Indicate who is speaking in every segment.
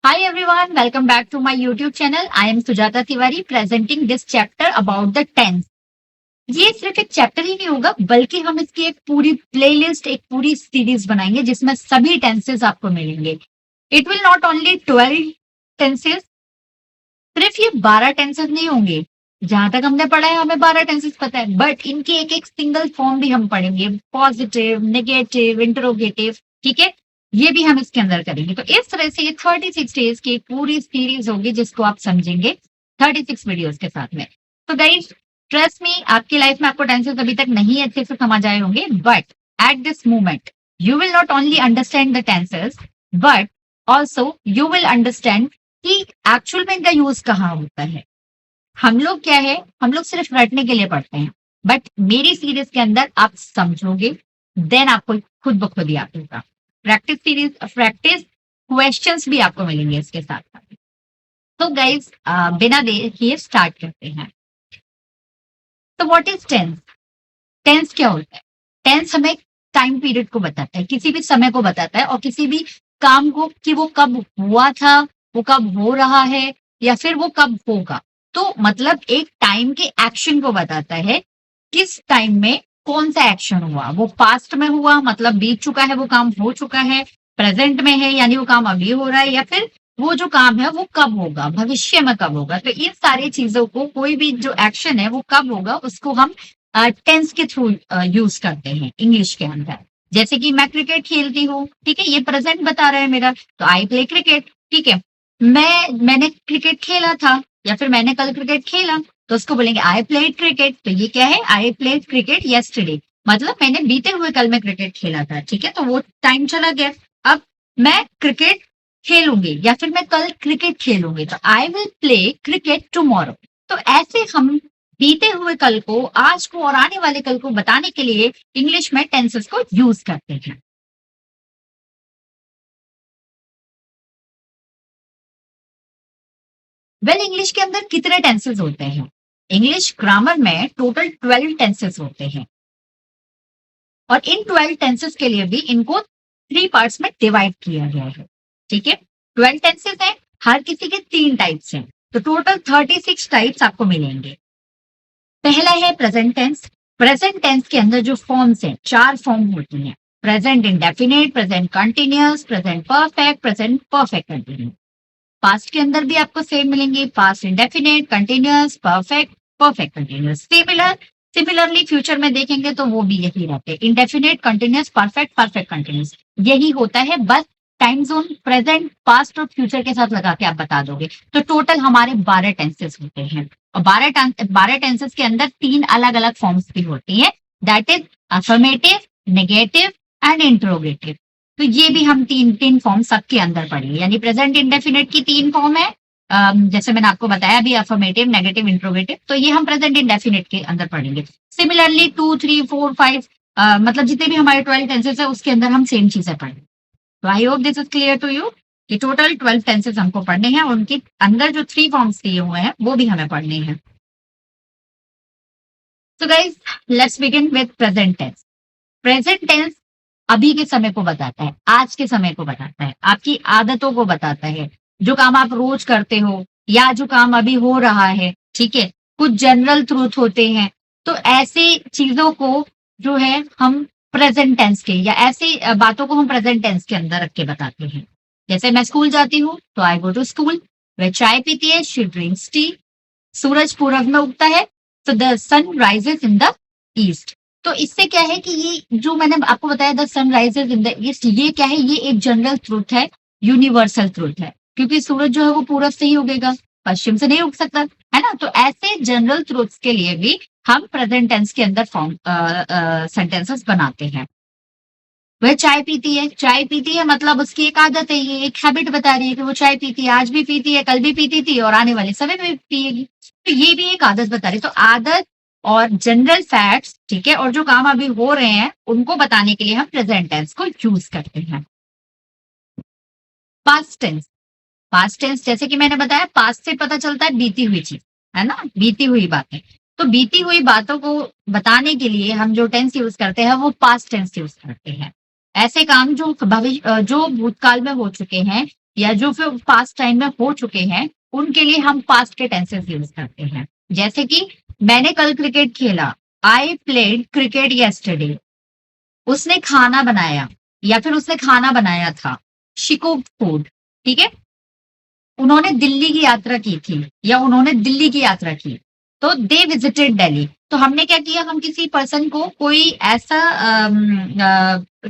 Speaker 1: Hi everyone, welcome back to my YouTube channel. I am Sujata Tiwari presenting this chapter about the tense. ये सिर्फ एक chapter ही नहीं होगा बल्कि हम इसकी एक पूरी प्लेलिस्ट एक पूरी सीरीज बनाएंगे जिसमें सभी टेंसेस आपको मिलेंगे. It will not only 12 tenses, सिर्फ ये 12 टेंसेस नहीं होंगे. जहां तक हमने पढ़ा है हमें 12 टेंसेस पता है, बट इनकी एक एक सिंगल फॉर्म भी हम पढ़ेंगे. पॉजिटिव, नेगेटिव, इंटरोगेटिव, ठीक है, ये भी हम इसके अंदर करेंगे. तो इस तरह से ये 36 डेज की एक पूरी सीरीज होगी जिसको आप समझेंगे 36 वीडियोस के साथ में. तो गाइस ट्रस्ट मी, आपकी लाइफ में आपको टेंसेस अभी तक नहीं अच्छे से समझ आए होंगे, but at this moment you will not only understand the tenses but also you will understand कि एक्चुअल में इनका यूज कहाँ होता है. हम लोग क्या है, हम लोग सिर्फ रटने के लिए पढ़ते हैं, बट मेरी सीरीज के अंदर आप समझोगे, देन आपको खुद ब खुद याद होगा. प्रैक्टिस सीरीज, प्रैक्टिस क्वेश्चंस भी आपको मिलेंगे इसके साथ साथ. तो गाइज बिना देर किए स्टार्ट करते हैं. तो व्हाट इज टेंस? टेंस क्या होता है? टेंस हमें टाइम पीरियड को बताता है, किसी भी समय को बताता है और किसी भी काम को कि वो कब हुआ था, वो कब हो रहा है या फिर वो कब होगा. तो मतलब एक टाइम के एक्शन को बताता है, किस टाइम में कौन सा एक्शन हुआ. वो पास्ट में हुआ मतलब बीत चुका है, वो काम हो चुका है. प्रेजेंट में है यानी वो काम अभी हो रहा है, या फिर वो जो काम है वो कब होगा, भविष्य में कब होगा. तो इन सारी चीजों को, कोई भी जो एक्शन है वो कब होगा, उसको हम टेंस के थ्रू यूज करते हैं इंग्लिश के अंदर. जैसे कि मैं क्रिकेट खेलती हूँ, ठीक है, ये प्रेजेंट बता रहा है मेरा, तो आई प्ले क्रिकेट. ठीक है, मैंने क्रिकेट खेला था या फिर मैंने कल क्रिकेट खेला, तो उसको बोलेंगे आई प्लेड क्रिकेट. तो ये क्या है, आई प्लेड क्रिकेट यस्टरडे, मतलब मैंने बीते हुए कल में क्रिकेट खेला था. ठीक है, तो वो टाइम चला गया. अब मैं क्रिकेट खेलूंगी या फिर मैं कल क्रिकेट खेलूंगी, तो I will play cricket tomorrow. तो ऐसे हम बीते हुए कल को, आज को और आने वाले कल को बताने के लिए इंग्लिश में टेंसेस को यूज करते हैं. वेल इंग्लिश के अंदर कितने टेंसेस होते हैं? इंग्लिश ग्रामर में टोटल 12 टेंसेस होते हैं और इन 12 टेंसेस के लिए भी इनको 3 पार्ट्स में डिवाइड किया गया है. ठीक है, 12 टेंसेस है, हर किसी के 3 टाइप्स हैं, तो टोटल 36 टाइप्स आपको मिलेंगे. पहला है प्रेजेंट टेंस. प्रेजेंट टेंस के अंदर जो फॉर्म्स हैं, 4 फॉर्म होती हैं: present indefinite, present continuous, present perfect, present perfect continuous. Past के अंदर भी आपको सेम मिलेंगे, past indefinite, continuous, perfect, perfect continuous. Similarly future में देखेंगे तो वो भी यही रहते हैं, indefinite, continuous, perfect, perfect continuous. यही होता है, बस टाइम जोन प्रेजेंट, पास्ट और फ्यूचर के साथ लगा के आप बता दोगे. तो टोटल हमारे 12 टेंसेस होते हैं और 12 टेंसेस के अंदर 3 अलग अलग फॉर्म्स भी होती हैं, that is affirmative, negative and interrogative. तो ये भी हम तीन तीन फॉर्म सबके अंदर पढ़ेंगे. यानी प्रेजेंट इंडेफिनिट की 3 फॉर्म है, जैसे मैंने आपको बताया अभी, अफर्मेटिव, नेगेटिव, इंट्रोगेटिव. तो ये हम प्रेजेंट इंडेफिनिट के अंदर पढ़ेंगे. सिमिलरली 2, 3, 4, 5 मतलब जितने भी हमारे 12 टेंसेस है उसके अंदर हम सेम चीजें पढ़ेंगे. तो I hope this is clear to you कि टोटल 12 टेंसेस हमको पढ़ने हैं और उनके अंदर जो 3 फॉर्म्स दिए हुए हैं वो भी हमें पढ़ने हैं. तो guys let's begin with present tense. Present tense अभी के समय को बताता है, आज के समय को बताता है, आपकी आदतों को बताता है, जो काम आप रोज करते हो या जो काम अभी हो रहा है. ठीक है, कुछ जनरल ट्रूथ होते हैं. तो ऐसी चीजों को जो है हम प्रेजेंट टेंस के, या ऐसी बातों को हम प्रेजेंट टेंस के अंदर रख के बताते हैं. जैसे मैं स्कूल जाती हूँ तो आई गो टू स्कूल. वह चाय पीती है, शी ड्रिंक्स टी. सूरज पूरब में उगता है, तो the sun rises in the east. तो इससे क्या है कि ये जो मैंने आपको बताया, the sun rises in the east, ये क्या है, ये एक जनरल ट्रूथ है, यूनिवर्सल ट्रूथ है, क्योंकि सूरज जो है वो पूरब से ही उगेगा, पश्चिम से नहीं उग सकता है ना. तो ऐसे जनरल ट्रूथ्स के लिए भी हम प्रेजेंट टेंस के अंदर फॉर्म सेंटेंसेस बनाते हैं. वह चाय पीती है मतलब उसकी एक आदत है, ये एक हैबिट बता रही है कि वो चाय पीती है, आज भी पीती है, कल भी पीती थी और आने वाले समय में भी पिएगी. तो ये भी एक आदत बता रही है. तो आदत और जनरल फैक्ट्स, ठीक है, और जो काम अभी हो रहे हैं उनको बताने के लिए हम प्रेजेंट टेंस को यूज करते हैं. Past tense. पास्ट टेंस जैसे कि मैंने बताया, पास्ट से पता चलता है बीती हुई चीज, है ना, बीती हुई बातें. तो बीती हुई बातों को बताने के लिए हम जो टेंस यूज करते हैं वो पास्ट टेंस यूज करते हैं. ऐसे काम जो भूतकाल में हो चुके हैं या जो फिर पास्ट टाइम में हो चुके हैं उनके लिए हम पास्ट के टेंसेस यूज करते हैं। जैसे कि मैंने कल क्रिकेट खेला, आई प्लेड क्रिकेट येस्टरडे। उसने खाना बनाया या फिर उसने खाना बनाया था, शी कुक्ड फूड। ठीक है, उन्होंने दिल्ली की यात्रा की थी या उन्होंने दिल्ली की यात्रा की, तो दे विजिटेड दिल्ली। तो हमने क्या किया, हम किसी पर्सन को कोई ऐसा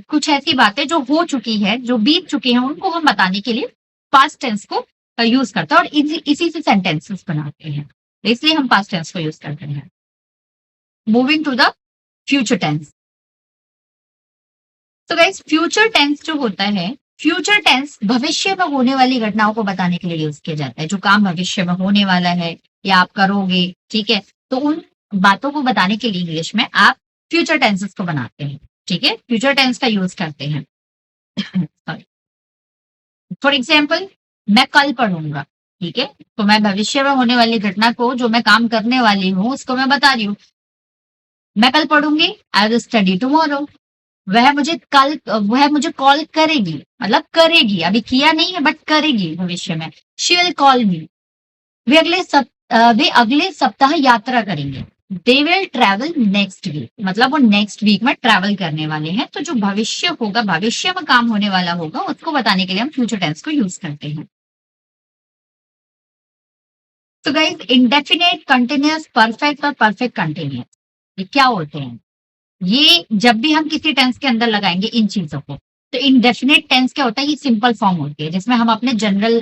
Speaker 1: कुछ ऐसी बातें जो हो चुकी है, जो बीत चुकी हैं, उनको हम बताने के लिए पास्ट टेंस को यूज करते हैं और इसी से सेंटेंसेस बनाते हैं, इसलिए हम पास्ट टेंस को यूज करते हैं। Moving to the future tense. तो गाइस फ्यूचर टेंस जो होता है, फ्यूचर टेंस भविष्य में होने वाली घटनाओं को बताने के लिए यूज किया जाता है। जो काम भविष्य में होने वाला है या आप करोगे, ठीक है, तो उन बातों को बताने के लिए इंग्लिश में आप फ्यूचर टेंसेस को बनाते हैं। ठीक है, फ्यूचर टेंस का यूज करते हैं। फॉर एग्जाम्पल, मैं कल पढ़ूंगा। ठीक है, तो मैं भविष्य में होने वाली घटना को, जो मैं काम करने वाली हूँ, उसको मैं बता रही हूँ। मैं कल पढ़ूंगी, आई विल स्टडी टुमारो। वह मुझे कॉल करेगी, मतलब करेगी, अभी किया नहीं है बट करेगी भविष्य में। She will call me. वे अगले सप्ताह यात्रा करेंगे। They will travel next week, मतलब वो नेक्स्ट वीक में ट्रैवल करने वाले हैं। तो जो भविष्य होगा, भविष्य में काम होने वाला होगा, उसको बताने के लिए हम फ्यूचर टेंस को यूज करते हैं। तो गाइस, इंडेफिनेट, कंटिन्यूअस, परफेक्ट और परफेक्ट कंटिन्यूअस, ये क्या होते हैं? ये जब भी हम किसी टेंस के अंदर लगाएंगे इन चीजों को, तो इंडेफिनेट टेंस क्या होता है? ये सिंपल फॉर्म होती है, जिसमें हम अपने जनरल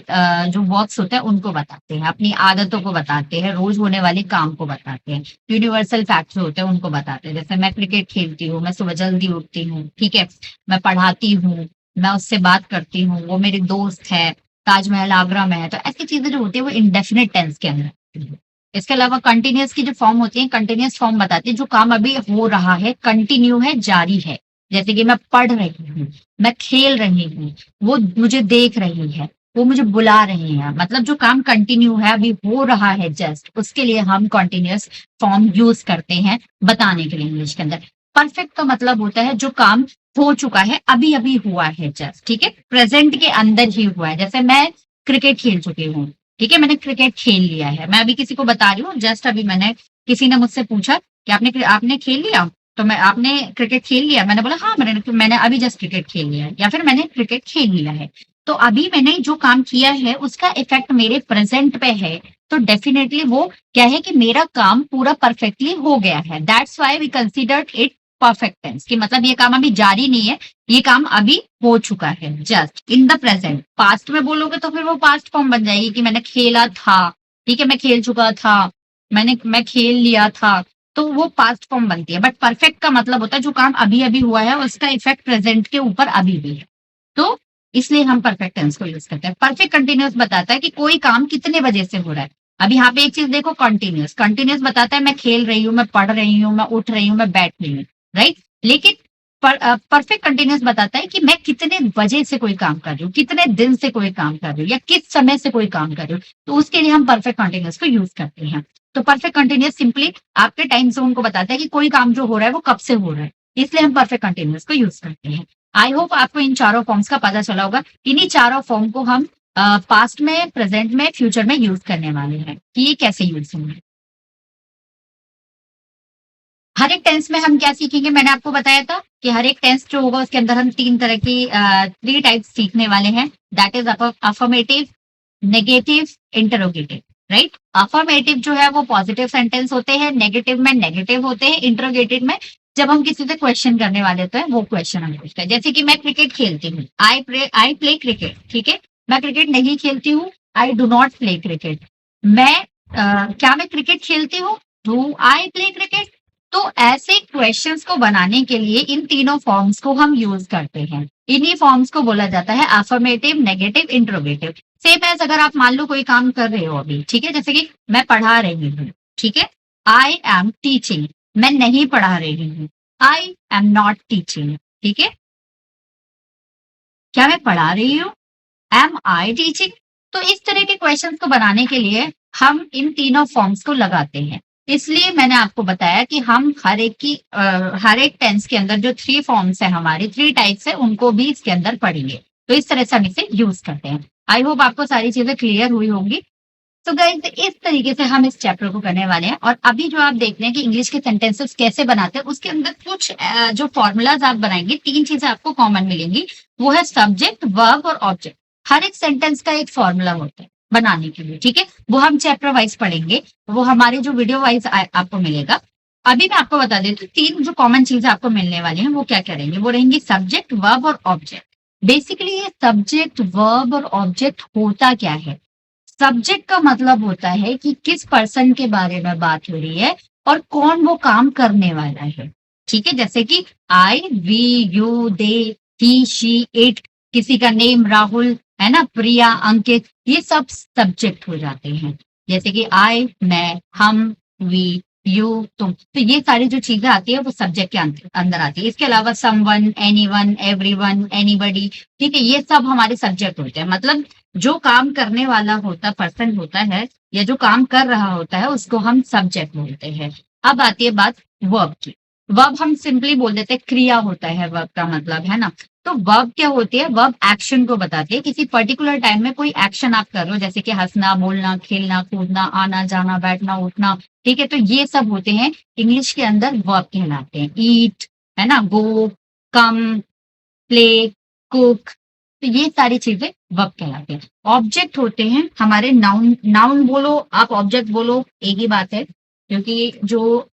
Speaker 1: जो वर्क्स होते हैं उनको बताते हैं, अपनी आदतों को बताते हैं, रोज होने वाले काम को बताते हैं, यूनिवर्सल फैक्ट्स होते हैं उनको बताते हैं। जैसे मैं क्रिकेट खेलती हूँ, मैं सुबह जल्दी उठती हूँ, ठीक है, मैं पढ़ाती हूँ, मैं उससे बात करती हूँ, वो मेरी दोस्त है, ताजमहल आगरा में है। तो ऐसी चीजें जो होती है वो इंडेफिनेट टेंस के अंदर होती है। इसके अलावा कंटिन्यूअस की जो फॉर्म होती है, कंटिन्यूअस फॉर्म बताती है जो काम अभी हो रहा है, कंटिन्यू है, जारी है। जैसे कि मैं पढ़ रही हूँ, मैं खेल रही हूँ, वो मुझे देख रही है, वो मुझे बुला रही है, मतलब जो काम कंटिन्यू है, अभी हो रहा है जस्ट, उसके लिए हम कंटिन्यूअस फॉर्म यूज करते हैं बताने के लिए इंग्लिश के अंदर। परफेक्ट का मतलब होता है जो काम हो चुका है, अभी अभी हुआ है जस्ट, ठीक है, प्रेजेंट के अंदर ही हुआ है। जैसे मैं क्रिकेट खेल चुकी हूँ, ठीक है, मैंने क्रिकेट खेल लिया है, मैं अभी किसी को बता रही हूँ, जस्ट अभी मैंने, किसी ने मुझसे पूछा कि आपने खेल लिया, तो आपने क्रिकेट खेल लिया, मैंने बोला हाँ, मैंने अभी जस्ट क्रिकेट खेल लिया है, या फिर मैंने क्रिकेट खेल लिया है। तो अभी मैंने जो काम किया है उसका इफेक्ट मेरे प्रेजेंट पे है, तो डेफिनेटली वो क्या है कि मेरा काम पूरा परफेक्टली हो गया है। That's why we considered it perfect tense, कि मतलब ये काम अभी जारी नहीं है, ये काम अभी हो चुका है just in the present. Past में बोलोगे तो फिर वो पास्ट फॉर्म बन जाएगी कि मैंने खेला था, ठीक है, मैं खेल चुका था, मैं खेल लिया था, तो वो पास्ट फॉर्म बनती है। बट परफेक्ट का मतलब होता है जो काम अभी अभी हुआ है उसका इफेक्ट प्रेजेंट के ऊपर अभी भी है, तो इसलिए हम परफेक्ट टेंस को यूज करते हैं। परफेक्ट कंटिन्यूअस बताता है कि कोई काम कितने बजे से हो रहा है। अब यहाँ पे एक चीज देखो, कंटिन्यूअस, कंटिन्यूअस बताता है मैं खेल रही हूँ, मैं पढ़ रही हूँ, मैं उठ रही हूँ, मैं बैठ रही हूँ, राइट। लेकिन परफेक्ट कंटिन्यूअस बताता है कि मैं कितने बजे से कोई काम कर रही हूँ, कितने दिन से कोई काम कर रही हूँ, या किस समय से कोई काम कर रही हूँ, तो उसके लिए हम परफेक्ट कंटिन्यूअस को यूज करते हैं। तो परफेक्ट कंटिन्यूअस सिंपली आपके टाइम जोन को बताता है कि कोई काम जो हो रहा है वो कब से हो रहा है, इसलिए हम परफेक्ट कंटिन्यूअस को यूज करते हैं। आई होप आपको इन चारों फॉर्म्स का पता चला होगा। इन्हीं चारों फॉर्म को हम पास्ट में, प्रेजेंट में, फ्यूचर में यूज करने वाले हैं कि ये कैसे यूज होंगे। हर एक टेंस में हम क्या सीखेंगे, मैंने आपको बताया था कि हर एक टेंस जो होगा उसके अंदर हम तीन तरह की थ्री टाइप्स सीखने वाले हैं। That is affirmative, negative, interrogative, right. Affirmative जो है वो पॉजिटिव सेंटेंस होते हैं, नेगेटिव में नेगेटिव होते हैं, इंटरोगेटिव में जब हम किसी से क्वेश्चन करने वाले होते हैं वो क्वेश्चन हम पूछते हैं। जैसे कि मैं क्रिकेट खेलती हूँ, आई प्ले क्रिकेट, ठीक है, मैं क्रिकेट नहीं खेलती हूँ, I do not play cricket. क्या मैं क्रिकेट खेलती हूँ, डू आई प्ले क्रिकेट। तो ऐसे क्वेश्चंस को बनाने के लिए इन तीनों फॉर्म्स को हम यूज करते हैं। इन्हीं फॉर्म्स को बोला जाता है affirmative, negative, interrogative. Same as अगर आप मान लो कोई काम कर रहे हो अभी, ठीक है, जैसे कि मैं पढ़ा रही हूँ, ठीक है, आई एम टीचिंग, मैं नहीं पढ़ा रही हूँ, आई एम नॉट टीचिंग, ठीक है, क्या मैं पढ़ा रही हूँ, एम आई टीचिंग। तो इस तरह के क्वेश्चंस को बनाने के लिए हम इन तीनों फॉर्म्स को लगाते हैं। इसलिए मैंने आपको बताया कि हम हर एक टेंस के अंदर जो थ्री फॉर्म्स है, हमारी थ्री टाइप्स है, उनको भी इसके अंदर पढ़ेंगे। तो इस तरह से हम इसे यूज करते हैं। आई होप आपको सारी चीजें क्लियर हुई होंगी। तो गाइस इस तरीके से हम इस चैप्टर को करने वाले हैं। और अभी जो आप देख रहे हैं कि इंग्लिश के सेंटेंसेस कैसे बनाते हैं, उसके अंदर कुछ जो फॉर्मूलाज आप बनाएंगे, 3 चीजें आपको कॉमन मिलेंगी। वो है सब्जेक्ट, वर्ब और ऑब्जेक्ट। हर एक सेंटेंस का एक फॉर्मूला होता है बनाने के लिए, ठीक है। वो हम चैप्टर वाइज पढ़ेंगे, वो हमारे जो वीडियो वाइज आपको मिलेगा। अभी मैं आपको बता देती हूँ 3 जो कॉमन चीजें आपको मिलने वाली हैं वो क्या क्या रहेंगी। वो रहेंगी सब्जेक्ट, वर्ब और ऑब्जेक्ट। बेसिकली ये सब्जेक्ट, वर्ब और ऑब्जेक्ट होता क्या है। सब्जेक्ट का मतलब होता है कि किस पर्सन के बारे में बात हो रही है और कौन वो काम करने वाला है, ठीक है। जैसे कि I, we, you, they, he, she, it, किसी का नेम राहुल है ना, प्रिया, अंकित, ये सब सब्जेक्ट हो जाते हैं। जैसे कि आई, मैं, हम, वी, यू, तुम, तो ये सारी जो चीजें आती है वो सब्जेक्ट के अंदर आती है। इसके अलावा समवन, एनीवन, एवरीवन, एनीबडी, ठीक है, ये सब हमारे सब्जेक्ट होते हैं। मतलब जो काम करने वाला होता पर्सन होता है या जो काम कर रहा होता है उसको हम सब्जेक्ट बोलते हैं। अब आती है बात वर्ब की। वर्ब हम सिंपली बोल देते हैं क्रिया होता है वर्ब का मतलब, है ना। तो वर्ब क्या होती है, वर्ब एक्शन को बताती है। किसी पर्टिकुलर टाइम में कोई एक्शन आप कर रहे हो, जैसे कि हंसना, बोलना, खेलना, कूदना, आना जाना, बैठना, उठना, ठीक है। तो ये सब होते हैं इंग्लिश के अंदर वर्ब कहलाते हैं। ईट, है ना, गो, कम, प्ले, कुक, तो ये सारी चीजें वर्ब कहलाते हैं। ऑब्जेक्ट होते हैं हमारे नाउन। नाउन बोलो आप, ऑब्जेक्ट बोलो, एक ही बात है। क्योंकि जो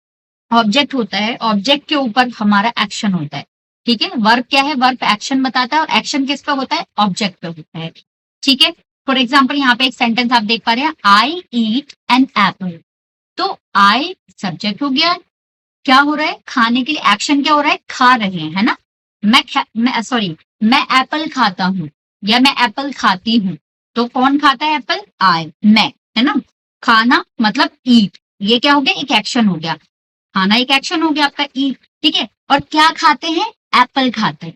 Speaker 1: ऑब्जेक्ट होता है, ऑब्जेक्ट के ऊपर हमारा एक्शन होता है, ठीक है। वर्ब क्या है, वर्ब एक्शन बताता है और एक्शन किस पे होता है, ऑब्जेक्ट पे होता है, ठीक है। फॉर एग्जाम्पल यहाँ पे एक सेंटेंस आप देख पा रहे हैं, आई ईट एन एप्पल। तो आई सब्जेक्ट हो गया, क्या हो रहा है, खाने के लिए एक्शन क्या हो रहा है, खा रहे हैं, है ना। मैं सॉरी, मैं एप्पल खाता हूँ या मैं एप्पल खाती हूँ। तो कौन खाता है एप्पल, आई, मैं, है ना। खाना मतलब ईट, ये क्या हो गया, एक एक्शन हो गया। खाना एक एक्शन हो गया आपका, ईट, ठीक है। और क्या खाते हैं, एप्पल खाते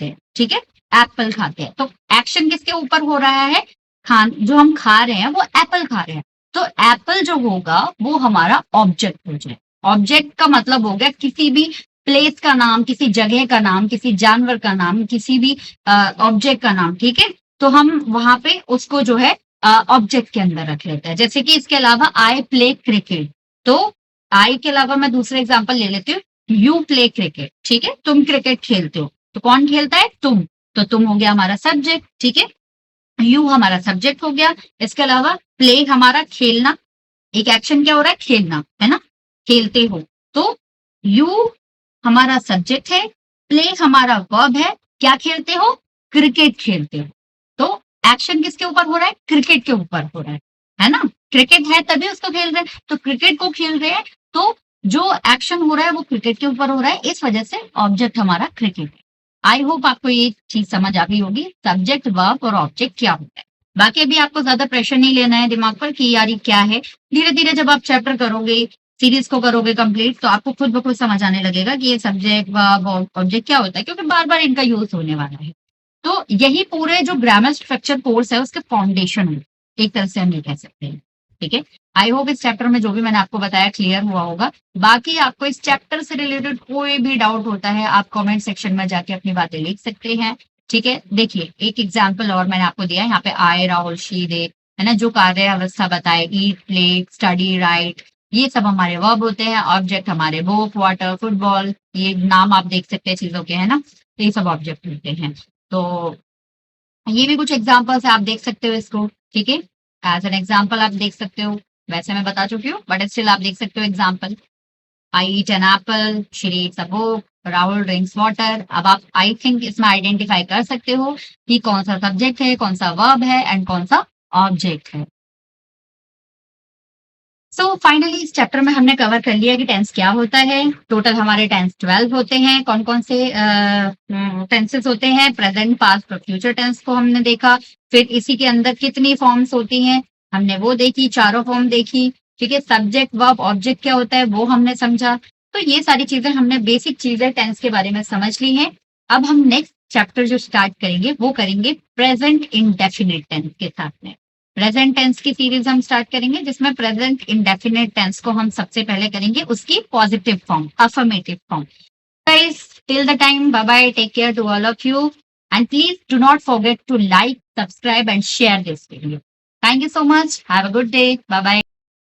Speaker 1: हैं, ठीक है। एप्पल खाते हैं, तो एक्शन किसके ऊपर हो रहा है, जो हम खा रहे हैं वो एप्पल खा रहे हैं। तो एप्पल जो होगा वो हमारा ऑब्जेक्ट हो जाए। ऑब्जेक्ट का मतलब हो गया किसी भी प्लेस का नाम, किसी जगह का नाम, किसी जानवर का नाम, किसी भी ऑब्जेक्ट का नाम, ठीक है। तो हम वहां पे उसको जो है ऑब्जेक्ट के अंदर रख लेते हैं। जैसे कि इसके अलावा आई प्ले क्रिकेट, तो आई के अलावा मैं दूसरा एग्जाम्पल ले लेती हूँ, यू प्ले क्रिकेट, ठीक है, तुम क्रिकेट खेलते हो। तो कौन खेलता है, तुम, तो तुम हो गया हमारा सब्जेक्ट, ठीक है। यू हमारा सब्जेक्ट हो गया। इसके अलावा प्ले हमारा खेलना, एक एक्शन क्या हो रहा है, खेलना, है ना, खेलते हो। तो यू हमारा सब्जेक्ट है, प्ले हमारा वर्ब है, क्या खेलते हो, क्रिकेट खेलते हो। तो एक्शन किसके ऊपर हो रहा है, क्रिकेट के ऊपर हो रहा है ना। क्रिकेट है तभी उसको खेल रहे हैं, तो क्रिकेट को खेल रहे हैं, तो जो एक्शन हो रहा है वो क्रिकेट के ऊपर हो रहा है, इस वजह से ऑब्जेक्ट हमारा क्रिकेट है। आई होप आपको ये चीज समझ आ गई होगी, सब्जेक्ट, वर्ब और ऑब्जेक्ट क्या होता है। बाकी अभी आपको ज्यादा प्रेशर नहीं लेना है दिमाग पर कि यार ये क्या है। धीरे धीरे जब आप चैप्टर करोगे, सीरीज को करोगे कंप्लीट, तो आपको खुद ब खुद समझ आने लगेगा कि ये सब्जेक्ट, वर्ब और ऑब्जेक्ट क्या होता है, क्योंकि बार बार इनका यूज होने वाला है। तो यही पूरे जो ग्रामर स्ट्रक्चर कोर्स है उसके फाउंडेशन है, एक तरह से हम ये कह सकते हैं, ठीक है। आई होप इस चैप्टर में जो भी मैंने आपको बताया क्लियर हुआ होगा। बाकी आपको इस चैप्टर से रिलेटेड कोई भी डाउट होता है, आप कमेंट सेक्शन में जाके अपनी बातें लिख सकते हैं, ठीक है। देखिए एक एग्जाम्पल और मैंने आपको दिया है यहाँ पे, आए, राहुल, शी, दे, है ना, जो कार्य अवस्था बताए, ईट, प्ले, स्टडी, राइट, ये सब हमारे वर्ब होते हैं। ऑब्जेक्ट हमारे बुक, वाटर, फुटबॉल, ये नाम आप देख सकते हैं चीजों के, है ना, तो ये सब ऑब्जेक्ट होते हैं। तो ये भी कुछ एग्जाम्पल्स है, आप देख सकते हो इसको, ठीक है। एज एन एग्जाम्पल आप देख सकते हो, वैसे मैं बता चुकी हूँ बट स्टिल आप देख सकते हो example. I eat an apple, she reads a book, Rahul drinks water. अब आप आई थिंक इसमें आइडेंटिफाई कर सकते हो कि कौन सा सब्जेक्ट है, कौन सा वर्ब है एंड कौन सा ऑब्जेक्ट है। सो फाइनली इस चैप्टर में हमने कवर कर लिया कि टेंस क्या होता है। टोटल हमारे टेंस 12 होते हैं। कौन कौन से टेंसेस होते हैं, प्रेजेंट, पास्ट और फ्यूचर टेंस को हमने देखा। फिर इसी के अंदर कितनी फॉर्म्स होती हैं हमने वो देखी, चारों फॉर्म देखी, ठीक है। सब्जेक्ट, वर्ब, ऑब्जेक्ट क्या होता है वो हमने समझा। तो ये सारी चीजें हमने, बेसिक चीजें टेंस के बारे में समझ ली हैं। अब हम नेक्स्ट चैप्टर जो स्टार्ट करेंगे वो करेंगे प्रेजेंट इंडेफिनिट टेंस के साथ में। प्रेजेंट टेंस की सीरीज हम स्टार्ट करेंगे जिसमें प्रेजेंट इंडेफिनिट टेंस को हम सबसे पहले करेंगे उसकी positive form, affirmative form. Guys till the time, bye bye, take care to all of you And please do not forget to like, subscribe, and share this video. Thank you so much. Have a good day. Bye bye.